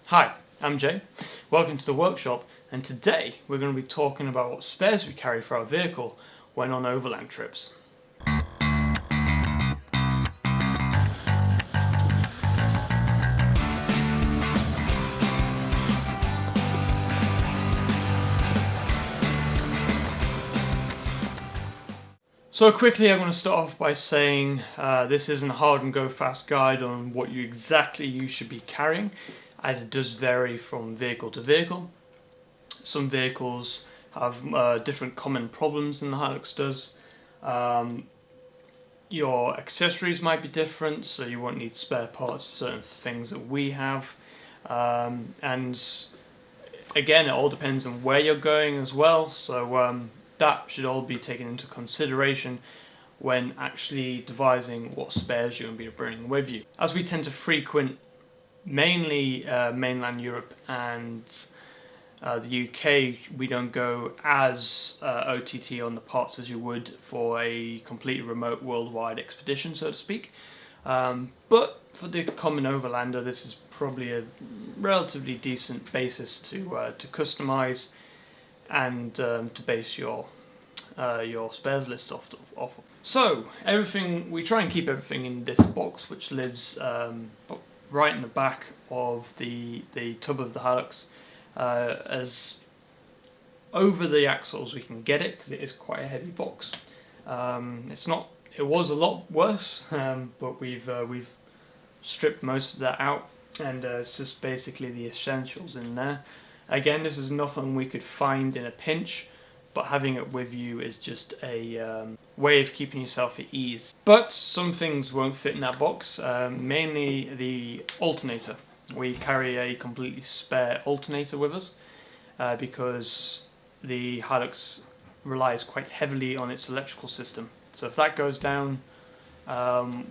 Hi, I'm Jay. Welcome to the workshop, and today we're going to be talking about what spares we carry for our vehicle when on overland trips. So quickly, I'm going to start off by saying this isn't a hard and go fast guide on what you should be carrying, as it does vary from vehicle to vehicle. Some vehicles have different common problems than the Hilux does. Your accessories might be different, so you won't need spare parts for certain things that we have. And again, it all depends on where you're going as well, so that should all be taken into consideration when actually devising what spares you're going to be bringing with you. As we tend to frequent mainly mainland Europe and the UK, we don't go as OTT on the parts as you would for a completely remote worldwide expedition, so to speak. But for the common overlander, this is probably a relatively decent basis to customize and to base your spares list off of. So we try and keep everything in this box, which lives right in the back of the tub of the Hilux, as over the axles we can get it, because it is quite a heavy box. It was a lot worse, but we've stripped most of that out, and it's just basically the essentials in there. Again, this is nothing we could find in a pinch, but having it with you is just a way of keeping yourself at ease. But some things won't fit in that box, mainly the alternator. We carry a completely spare alternator with us because the Hilux relies quite heavily on its electrical system. So if that goes down,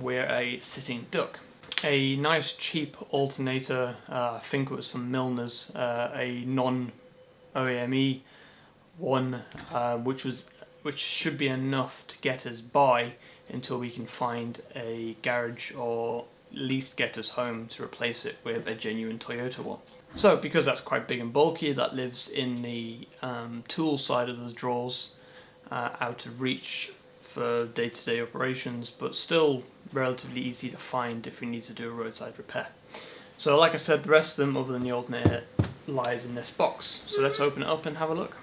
we're a sitting duck. A nice cheap alternator, I think it was from Milner's, a non-OEME one, which should be enough to get us by until we can find a garage or at least get us home to replace it with a genuine Toyota one. So because that's quite big and bulky, that lives in the tool side of the drawers, out of reach for day-to-day operations, but still relatively easy to find if we need to do a roadside repair. So like I said, the rest of them, other than the alternator, lies in this box. So let's open it up and have a look.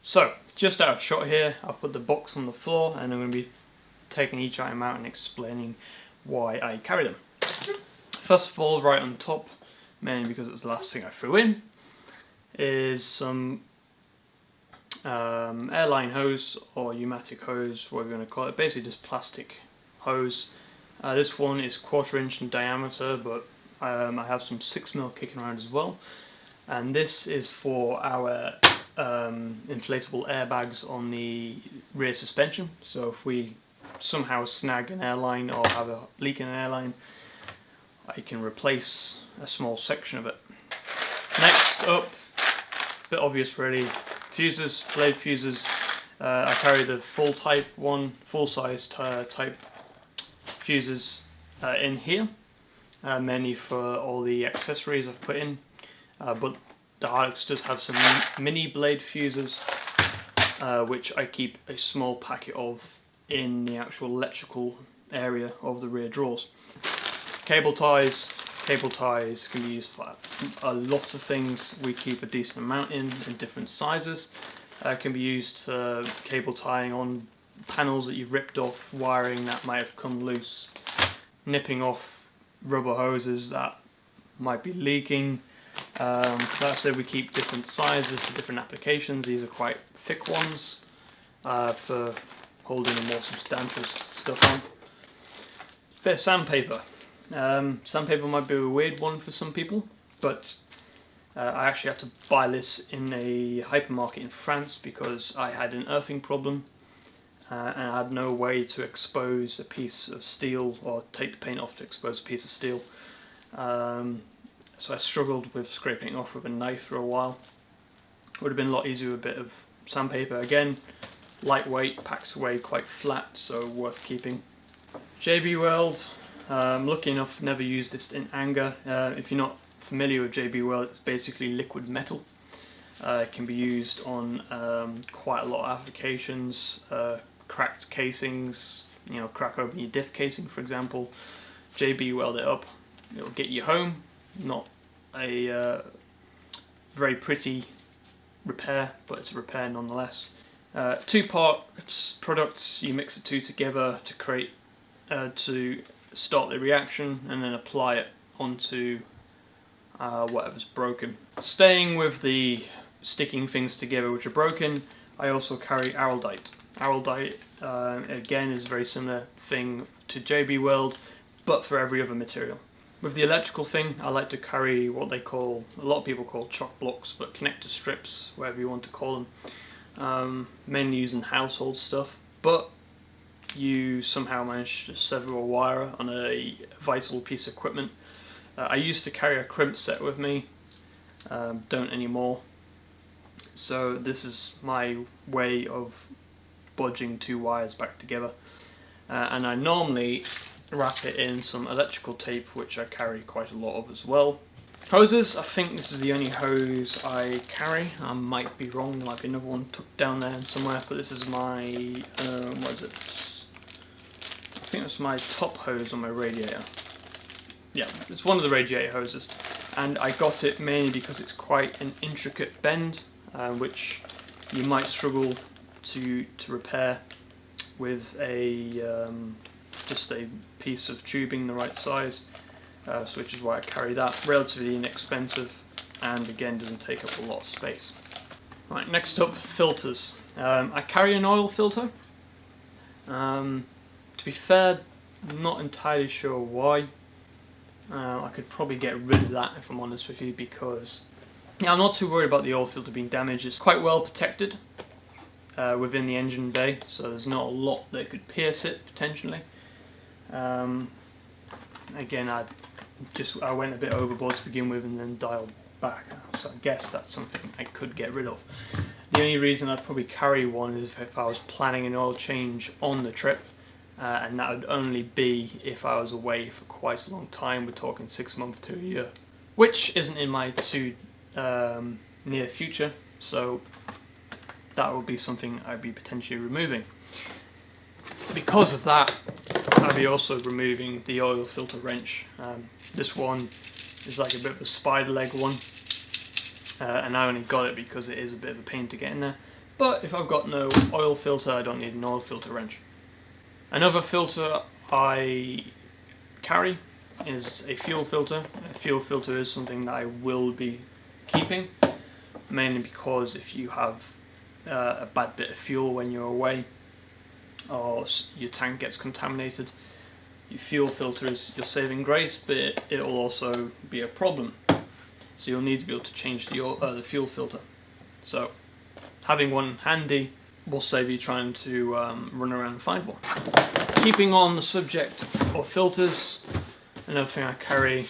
So, just out of shot here, I'll put the box on the floor, and I'm going to be taking each item out and explaining why I carry them. First of all, right on top, mainly because it was the last thing I threw in, is some airline hose or pneumatic hose, whatever you want to call it, basically just plastic hose. This one is 1/4 inch in diameter, but I have some 6mm kicking around as well, and this is for our inflatable airbags on the rear suspension. So if we somehow snag an airline or have a leak in an airline, I can replace a small section of it. Next up, a bit obvious really, fuses, blade fuses. I carry the full size type fuses in here, mainly for all the accessories I've put in, but the Hilux does have some mini blade fuses, which I keep a small packet of in the actual electrical area of the rear drawers. Cable ties can be used for a lot of things. We keep a decent amount in different sizes. Can be used for cable tying on panels that you've ripped off, wiring that might have come loose, nipping off rubber hoses that might be leaking. Like I said, we keep different sizes for different applications. These are quite thick ones for holding the more substantial stuff on. Bit of sandpaper. Sandpaper might be a weird one for some people, but I actually had to buy this in a hypermarket in France because I had an earthing problem and I had no way to expose a piece of steel or take the paint off to expose a piece of steel. So I struggled with scraping it off with a knife for a while. It would have been a lot easier with a bit of sandpaper. Again, lightweight, packs away quite flat, so worth keeping. JB Weld, lucky enough, never used this in anger. If you're not familiar with JB Weld, it's basically liquid metal. It can be used on quite a lot of applications. Cracked casings, crack open your diff casing for example, JB Weld it up, it'll get you home. Not a very pretty repair, but it's a repair nonetheless. Two-part products, you mix the two together to create, to start the reaction and then apply it onto whatever's broken. Staying with the sticking things together which are broken, I also carry Araldite. Araldite again is a very similar thing to JB Weld, but for every other material. With the electrical thing, I like to carry what a lot of people call chock blocks, but connector strips, whatever you want to call them. Mainly using household stuff, but you somehow manage to sever a wire on a vital piece of equipment. I used to carry a crimp set with me, don't anymore. So this is my way of bodging two wires back together. And I normally wrap it in some electrical tape, which I carry quite a lot of as well. Hoses, I think this is the only hose I carry. I might be wrong, there might be another one tucked down there somewhere, but this is my, what is it? I think it's my top hose on my radiator. Yeah, it's one of the radiator hoses. And I got it mainly because it's quite an intricate bend, which you might struggle to repair with a just a piece of tubing the right size, so which is why I carry that. Relatively inexpensive, and again doesn't take up a lot of space. Right, next up, filters. I carry an oil filter. To be fair, I'm not entirely sure why. I could probably get rid of that if I'm honest with you, because I'm not too worried about the oil filter being damaged. It's quite well protected within the engine bay, so there's not a lot that could pierce it potentially. Again, I went a bit overboard to begin with and then dialed back, so I guess that's something I could get rid of. The only reason I'd probably carry one is if I was planning an oil change on the trip, and that would only be if I was away for quite a long time. We're talking 6 months to a year, which isn't in my too near future, so that would be something I'd be potentially removing. Because of that, I'll be also removing the oil filter wrench. This one is like a bit of a spider leg one, and I only got it because it is a bit of a pain to get in there. But if I've got no oil filter, I don't need an oil filter wrench. Another filter I carry is a fuel filter. A fuel filter is something that I will be keeping, mainly because if you have a bad bit of fuel when you're away, or your tank gets contaminated, your fuel filter is your saving grace, but it will also be a problem. So you'll need to be able to change the fuel filter. So having one handy will save you trying to run around and find one. Keeping on the subject of filters, another thing I carry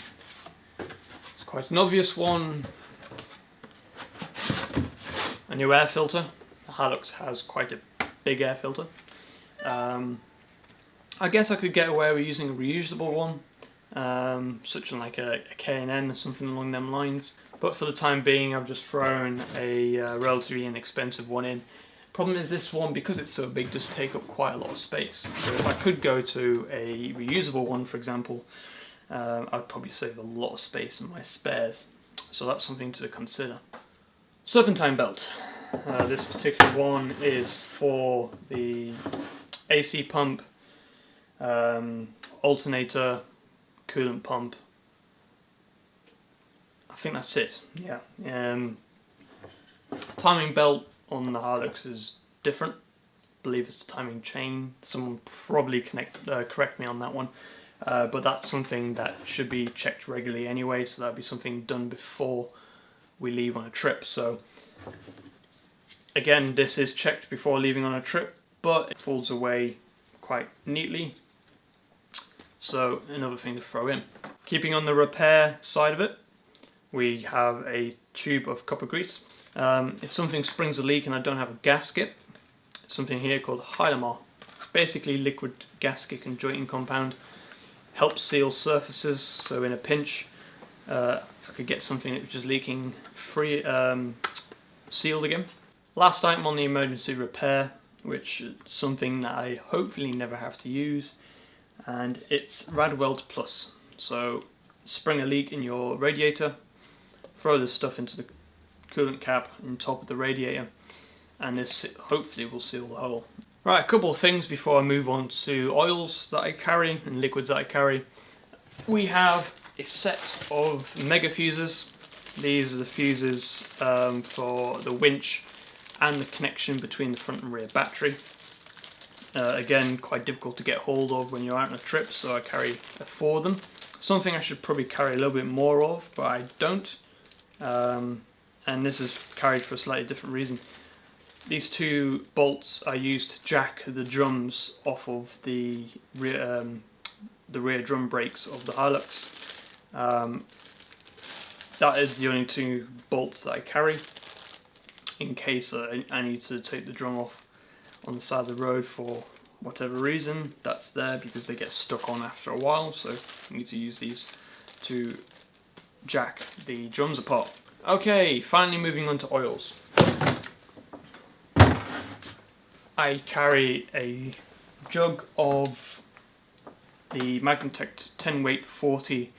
is quite an obvious one, a new air filter. The Hilux has quite a big air filter. I guess I could get away with using a reusable one, such as like a K&N or something along them lines. But for the time being, I've just thrown a relatively inexpensive one in. Problem is, this one, because it's so big, does take up quite a lot of space. So if I could go to a reusable one, for example, I'd probably save a lot of space in my spares. So that's something to consider. Serpentine belt. This particular one is for the AC pump, alternator, coolant pump. I think that's it. Yeah. Timing belt on the Hilux is different. I believe it's a timing chain. Someone probably correct me on that one. But that's something that should be checked regularly anyway, so that'd be something done before we leave on a trip. So again, this is checked before leaving on a trip, but it folds away quite neatly. So another thing to throw in. Keeping on the repair side of it, we have a tube of copper grease. If something springs a leak and I don't have a gasket, something here called Hylamar. Basically liquid gasket and jointing compound. Helps seal surfaces, so in a pinch, could get something that was just leaking free, sealed again. Last item on the emergency repair, which is something that I hopefully never have to use, and it's Radweld Plus. So spring a leak in your radiator, throw this stuff into the coolant cap on top of the radiator, and this hopefully will seal the hole. Right, a couple of things before I move on to oils that I carry and liquids that I carry. We have a set of mega fuses. These are the fuses for the winch and the connection between the front and rear battery. Again, quite difficult to get hold of when you're out on a trip, so I carry 4 of them. Something I should probably carry a little bit more of, but I don't. And this is carried for a slightly different reason. These 2 bolts are used to jack the drums off of the rear drum brakes of the Hilux. That is the only 2 bolts that I carry in case I need to take the drum off on the side of the road for whatever reason. That's there because they get stuck on after a while, so you need to use these to jack the drums apart. Okay, finally moving on to oils. I carry a jug of the Magnatec 10 weight 40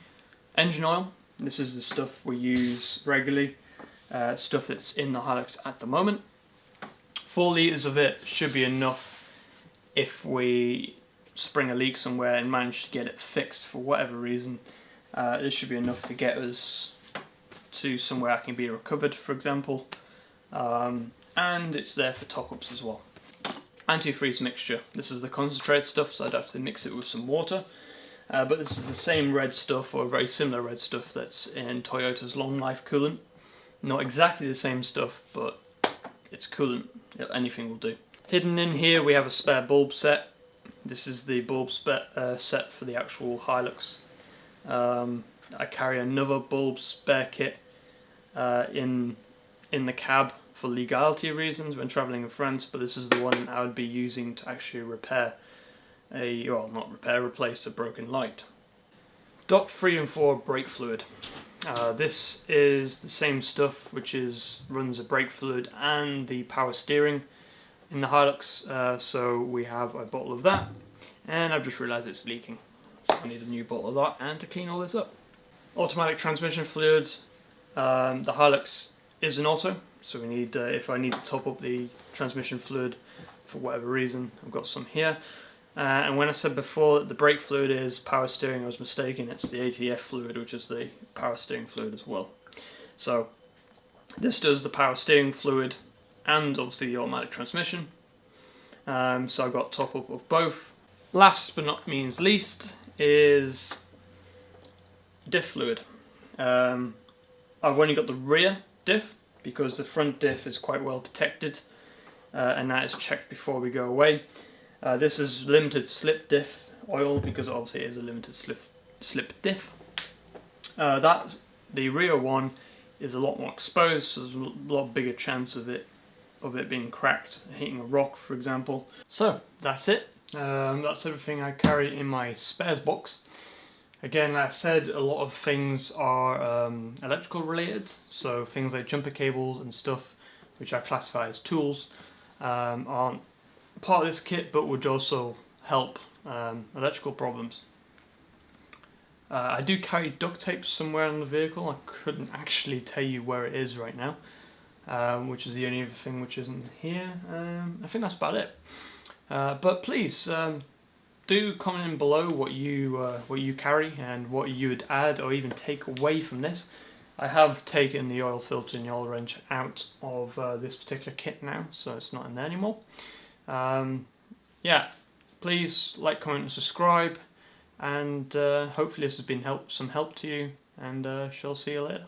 engine oil. This is the stuff we use regularly, stuff that's in the Hilux at the moment. 4 litres of it should be enough if we spring a leak somewhere and manage to get it fixed for whatever reason. This should be enough to get us to somewhere I can be recovered, for example. And it's there for top-ups as well. Antifreeze mixture. This is the concentrate stuff, so I'd have to mix it with some water. But this is the same red stuff, or very similar red stuff, that's in Toyota's long life coolant. Not exactly the same stuff, but it's coolant. Anything will do. Hidden in here we have a spare bulb set. This is the bulb set for the actual Hilux. I carry another bulb spare kit in the cab for legality reasons when travelling in France, but this is the one I would be using to actually repair replace a broken light. DOT 3 and 4 brake fluid. This is the same stuff which runs the brake fluid and the power steering in the Hilux, so we have a bottle of that, and I've just realised it's leaking, so I need a new bottle of that and to clean all this up. Automatic transmission fluids. The Hilux is an auto, so we need, if I need to top up the transmission fluid for whatever reason, I've got some here. And when I said before that the brake fluid is power steering, I was mistaken. It's the ATF fluid, which is the power steering fluid as well. So this does the power steering fluid and obviously the automatic transmission. So I've got top up of both. Last but not means least is diff fluid. I've only got the rear diff because the front diff is quite well protected, and that is checked before we go away. This is limited slip diff oil because obviously it is a limited slip diff. The rear one is a lot more exposed, so there's a lot bigger chance of it being cracked, hitting a rock, for example. So that's it. That's everything I carry in my spares box. Again, like I said, a lot of things are electrical related, so things like jumper cables and stuff, which I classify as tools, aren't part of this kit, but would also help electrical problems. I do carry duct tape somewhere in the vehicle. I couldn't actually tell you where it is right now, which is the only other thing which isn't here. I think that's about it. But please do comment in below what you carry and what you would add or even take away from this. I have taken the oil filter and the oil wrench out of this particular kit now, so it's not in there anymore. Yeah, please like, comment and subscribe, and hopefully this has been some help to you, and shall see you later.